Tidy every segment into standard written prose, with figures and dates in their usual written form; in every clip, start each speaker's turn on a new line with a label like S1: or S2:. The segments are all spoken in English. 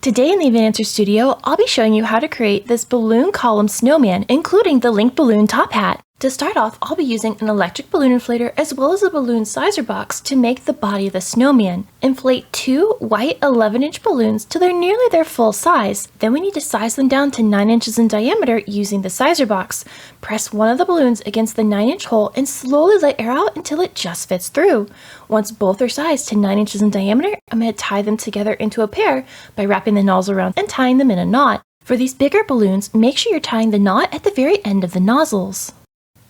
S1: Today in the Advancer Studio, I'll be showing you how to create this balloon column snowman, including the link balloon top hat. To start off, I'll be using an electric balloon inflator as well as a balloon sizer box to make the body of the snowman. Inflate two white 11-inch balloons till they're nearly their full size. Then we need to size them down to 9 inches in diameter using the sizer box. Press one of the balloons against the 9-inch hole and slowly let air out until it just fits through. Once both are sized to 9 inches in diameter, I'm going to tie them together into a pair by wrapping the nozzle around and tying them in a knot. For these bigger balloons, make sure you're tying the knot at the very end of the nozzles.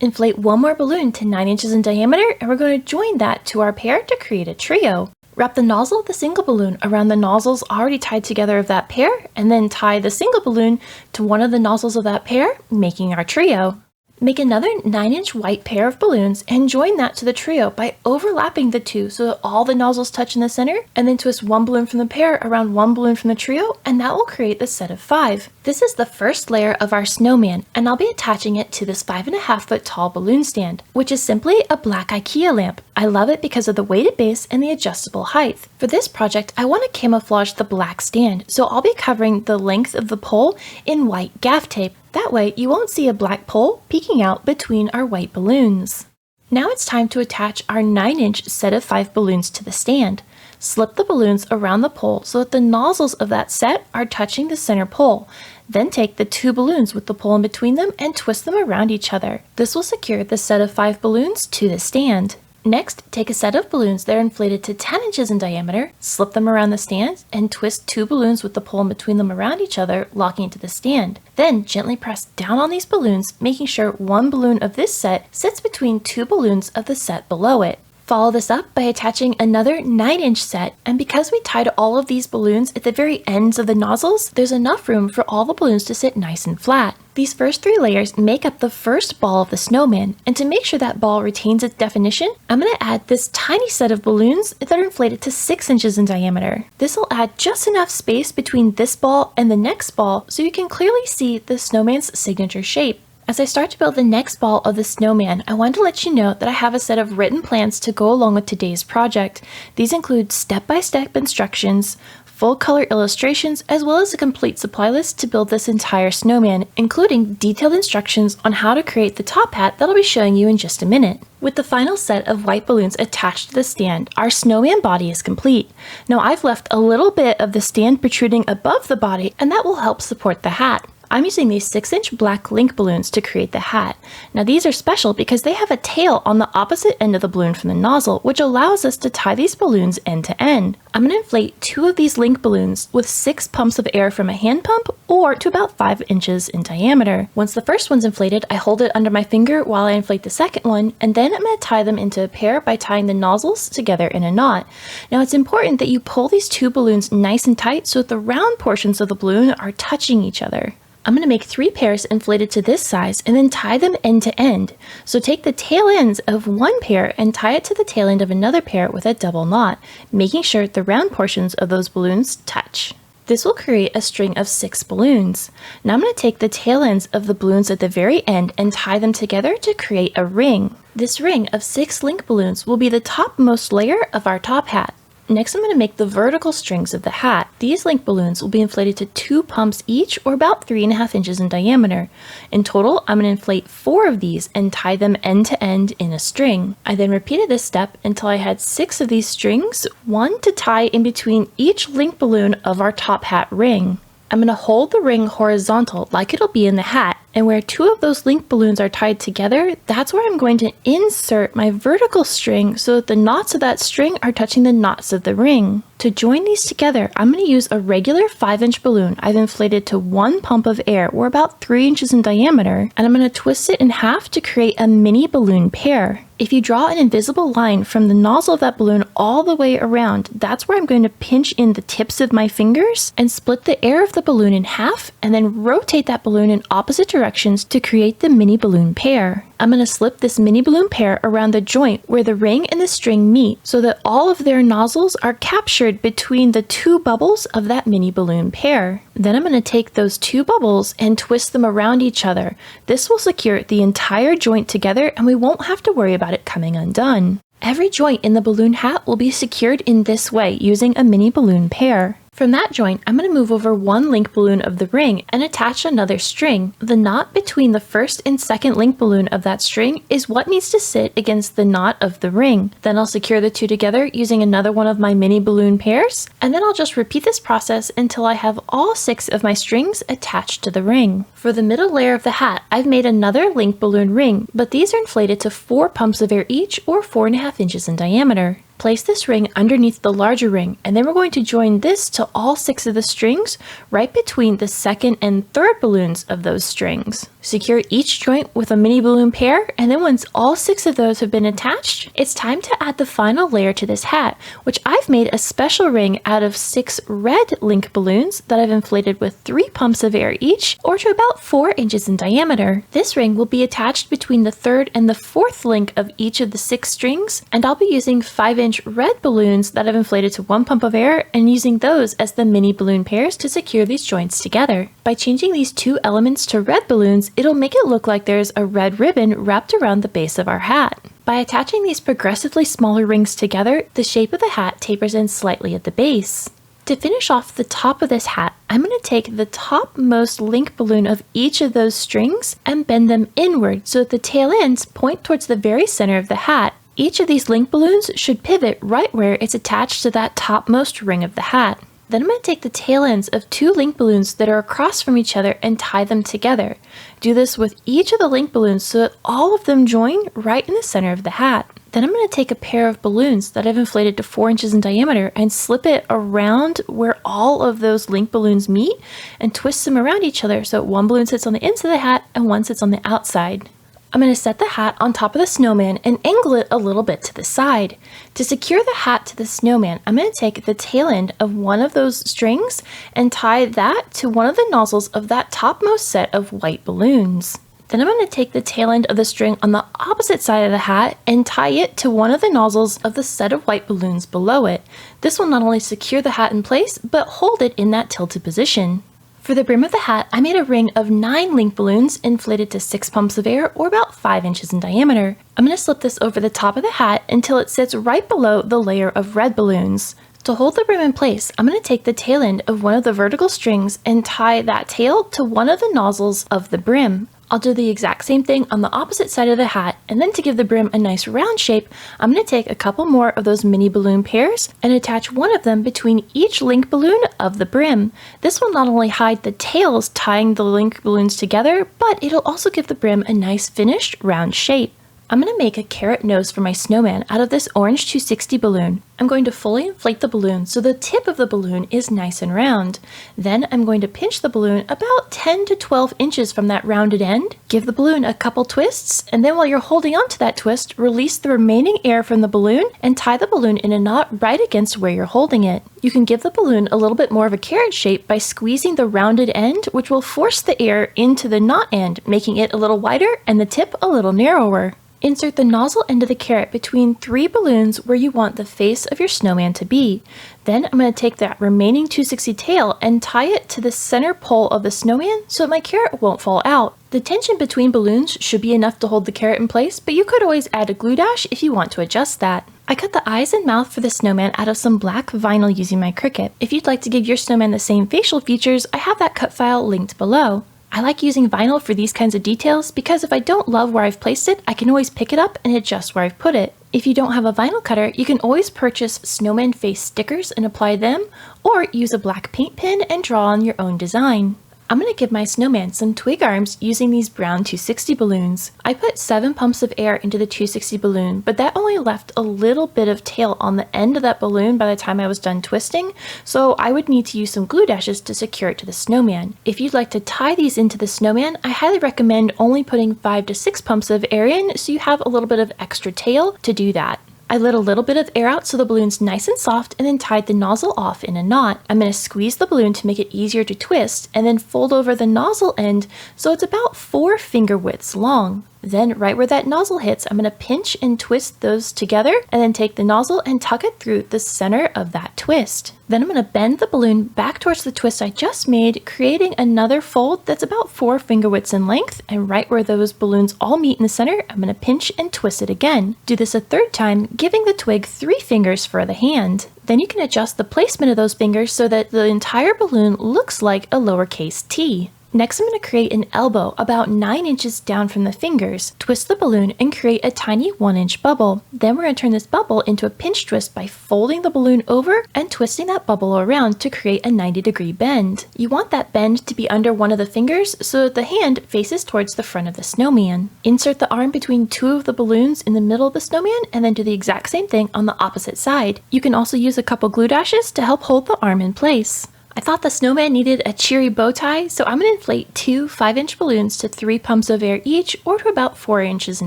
S1: Inflate one more balloon to 9 inches in diameter, and we're going to join that to our pair to create a trio. Wrap the nozzle of the single balloon around the nozzles already tied together of that pair, and then tie the single balloon to one of the nozzles of that pair, making our trio. Make another 9-inch white pair of balloons and join that to the trio by overlapping the two so that all the nozzles touch in the center, and then twist one balloon from the pair around one balloon from the trio, and that will create the set of 5. This is the first layer of our snowman, and I'll be attaching it to this 5.5 foot tall balloon stand, which is simply a black IKEA lamp. I love it because of the weighted base and the adjustable height. For this project, I want to camouflage the black stand, so I'll be covering the length of the pole in white gaff tape. That way, you won't see a black pole peeking out between our white balloons. Now it's time to attach our 9-inch set of 5 balloons to the stand. Slip the balloons around the pole so that the nozzles of that set are touching the center pole. Then take the 2 balloons with the pole in between them and twist them around each other. This will secure the set of 5 balloons to the stand. Next, take a set of balloons that are inflated to 10 inches in diameter, slip them around the stand, and twist 2 balloons with the pole in between them around each other, locking into the stand. Then gently press down on these balloons, making sure one balloon of this set sits between 2 balloons of the set below it. Follow this up by attaching another 9-inch set, and because we tied all of these balloons at the very ends of the nozzles, there's enough room for all the balloons to sit nice and flat. These first 3 layers make up the first ball of the snowman, and to make sure that ball retains its definition, I'm going to add this tiny set of balloons that are inflated to 6 inches in diameter. This will add just enough space between this ball and the next ball so you can clearly see the snowman's signature shape. As I start to build the next ball of the snowman, I wanted to let you know that I have a set of written plans to go along with today's project. These include step-by-step instructions, full color illustrations, as well as a complete supply list to build this entire snowman, including detailed instructions on how to create the top hat that I'll be showing you in just a minute. With the final set of white balloons attached to the stand, our snowman body is complete. Now I've left a little bit of the stand protruding above the body, and that will help support the hat. I'm using these 6-inch black link balloons to create the hat. Now these are special because they have a tail on the opposite end of the balloon from the nozzle, which allows us to tie these balloons end to end. I'm going to inflate 2 of these link balloons with 6 pumps of air from a hand pump, or to about 5 inches in diameter. Once the first one's inflated, I hold it under my finger while I inflate the second one, and then I'm going to tie them into a pair by tying the nozzles together in a knot. Now it's important that you pull these 2 balloons nice and tight so that the round portions of the balloon are touching each other. I'm going to make 3 pairs inflated to this size and then tie them end to end. So take the tail ends of one pair and tie it to the tail end of another pair with a double knot, making sure the round portions of those balloons touch. This will create a string of 6 balloons. Now I'm going to take the tail ends of the balloons at the very end and tie them together to create a ring. This ring of 6 link balloons will be the topmost layer of our top hat. Next, I'm going to make the vertical strings of the hat. These link balloons will be inflated to 2 pumps each, or about 3.5 inches in diameter. In total, I'm going to inflate 4 of these and tie them end to end in a string. I then repeated this step until I had 6 of these strings, 1 to tie in between each link balloon of our top hat ring. I'm going to hold the ring horizontal like it'll be in the hat, and where 2 of those link balloons are tied together, that's where I'm going to insert my vertical string so that the knots of that string are touching the knots of the ring. To join these together, I'm going to use a regular 5-inch balloon I've inflated to 1 pump of air, or about 3 inches in diameter, and I'm going to twist it in half to create a mini balloon pair. If you draw an invisible line from the nozzle of that balloon all the way around, that's where I'm going to pinch in the tips of my fingers and split the air of the balloon in half, and then rotate that balloon in opposite directions to create the mini balloon pair. I'm going to slip this mini balloon pair around the joint where the ring and the string meet so that all of their nozzles are captured between the 2 bubbles of that mini balloon pair. Then I'm going to take those 2 bubbles and twist them around each other. This will secure the entire joint together, and we won't have to worry about it coming undone. Every joint in the balloon hat will be secured in this way using a mini balloon pair. From that joint, I'm going to move over one link balloon of the ring and attach another string. The knot between the first and second link balloon of that string is what needs to sit against the knot of the ring. Then I'll secure the two together using another one of my mini balloon pairs, and then I'll just repeat this process until I have all 6 of my strings attached to the ring. For the middle layer of the hat, I've made another link balloon ring, but these are inflated to 4 pumps of air each, or 4.5 inches in diameter. Place this ring underneath the larger ring, and then we're going to join this to all 6 of the strings right between the second and third balloons of those strings. Secure each joint with a mini balloon pair, and then once all 6 of those have been attached, it's time to add the final layer to this hat, which I've made a special ring out of 6 red link balloons that I've inflated with 3 pumps of air each, or to about 4 inches in diameter. This ring will be attached between the third and the fourth link of each of the 6 strings, and I'll be using 5-inch red balloons that I've inflated to 1 pump of air and using those as the mini balloon pairs to secure these joints together. By changing these 2 elements to red balloons, it'll make it look like there's a red ribbon wrapped around the base of our hat. By attaching these progressively smaller rings together, the shape of the hat tapers in slightly at the base. To finish off the top of this hat, I'm going to take the topmost link balloon of each of those strings and bend them inward so that the tail ends point towards the very center of the hat. Each of these link balloons should pivot right where it's attached to that topmost ring of the hat. Then I'm going to take the tail ends of 2 link balloons that are across from each other and tie them together. Do this with each of the link balloons so that all of them join right in the center of the hat. Then I'm going to take a pair of balloons that I've inflated to 4 inches in diameter and slip it around where all of those link balloons meet and twist them around each other so one balloon sits on the inside of the hat and one sits on the outside. I'm going to set the hat on top of the snowman and angle it a little bit to the side. To secure the hat to the snowman, I'm going to take the tail end of one of those strings and tie that to one of the nozzles of that topmost set of white balloons. Then I'm going to take the tail end of the string on the opposite side of the hat and tie it to one of the nozzles of the set of white balloons below it. This will not only secure the hat in place, but hold it in that tilted position. For the brim of the hat, I made a ring of 9 link balloons inflated to 6 pumps of air, or about 5 inches in diameter. I'm going to slip this over the top of the hat until it sits right below the layer of red balloons. To hold the brim in place, I'm going to take the tail end of one of the vertical strings and tie that tail to one of the nozzles of the brim. I'll do the exact same thing on the opposite side of the hat, and then to give the brim a nice round shape, I'm going to take a couple more of those mini balloon pairs and attach one of them between each link balloon of the brim. This will not only hide the tails tying the link balloons together, but it'll also give the brim a nice finished round shape. I'm going to make a carrot nose for my snowman out of this orange 260 balloon. I'm going to fully inflate the balloon so the tip of the balloon is nice and round. Then I'm going to pinch the balloon about 10 to 12 inches from that rounded end, give the balloon a couple twists, and then while you're holding on to that twist, release the remaining air from the balloon and tie the balloon in a knot right against where you're holding it. You can give the balloon a little bit more of a carrot shape by squeezing the rounded end, which will force the air into the knot end, making it a little wider and the tip a little narrower. Insert the nozzle end of the carrot between 3 balloons where you want the face of your snowman to be. Then I'm going to take that remaining 260 tail and tie it to the center pole of the snowman so that my carrot won't fall out. The tension between balloons should be enough to hold the carrot in place, but you could always add a glue dash if you want to adjust that. I cut the eyes and mouth for the snowman out of some black vinyl using my Cricut. If you'd like to give your snowman the same facial features, I have that cut file linked below. I like using vinyl for these kinds of details because if I don't love where I've placed it, I can always pick it up and adjust where I've put it. If you don't have a vinyl cutter, you can always purchase snowman face stickers and apply them, or use a black paint pen and draw on your own design. I'm going to give my snowman some twig arms using these brown 260 balloons. I put 7 pumps of air into the 260 balloon, but that only left a little bit of tail on the end of that balloon by the time I was done twisting, so I would need to use some glue dashes to secure it to the snowman. If you'd like to tie these into the snowman, I highly recommend only putting 5 to 6 pumps of air in so you have a little bit of extra tail to do that. I let a little bit of air out so the balloon's nice and soft and then tied the nozzle off in a knot. I'm going to squeeze the balloon to make it easier to twist and then fold over the nozzle end so it's about 4 finger widths long. Then right where that nozzle hits, I'm going to pinch and twist those together and then take the nozzle and tuck it through the center of that twist. Then I'm going to bend the balloon back towards the twist I just made, creating another fold that's about 4 finger widths in length, and right where those balloons all meet in the center, I'm going to pinch and twist it again. Do this a third time, giving the twig 3 fingers for the hand. Then you can adjust the placement of those fingers so that the entire balloon looks like a lowercase t. Next, I'm going to create an elbow about 9 inches down from the fingers, twist the balloon, and create a tiny 1-inch bubble. Then we're going to turn this bubble into a pinch twist by folding the balloon over and twisting that bubble around to create a 90-degree bend. You want that bend to be under one of the fingers so that the hand faces towards the front of the snowman. Insert the arm between 2 of the balloons in the middle of the snowman and then do the exact same thing on the opposite side. You can also use a couple glue dashes to help hold the arm in place. I thought the snowman needed a cheery bow tie, so I'm going to inflate 2 5-inch balloons to 3 pumps of air each, or to about 4 inches in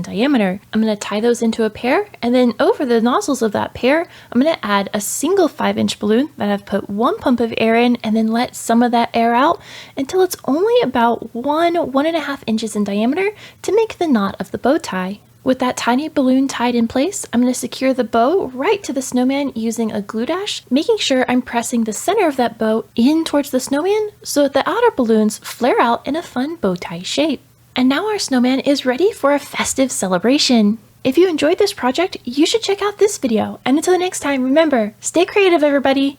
S1: diameter. I'm going to tie those into a pair, and then over the nozzles of that pair, I'm going to add a single 5-inch balloon that I've put 1 pump of air in, and then let some of that air out until it's only about 1.5 inches in diameter to make the knot of the bow tie. With that tiny balloon tied in place, I'm going to secure the bow right to the snowman using a glue dash, making sure I'm pressing the center of that bow in towards the snowman so that the outer balloons flare out in a fun bow tie shape. And now our snowman is ready for a festive celebration. If you enjoyed this project, you should check out this video. And until next time, remember, stay creative, everybody!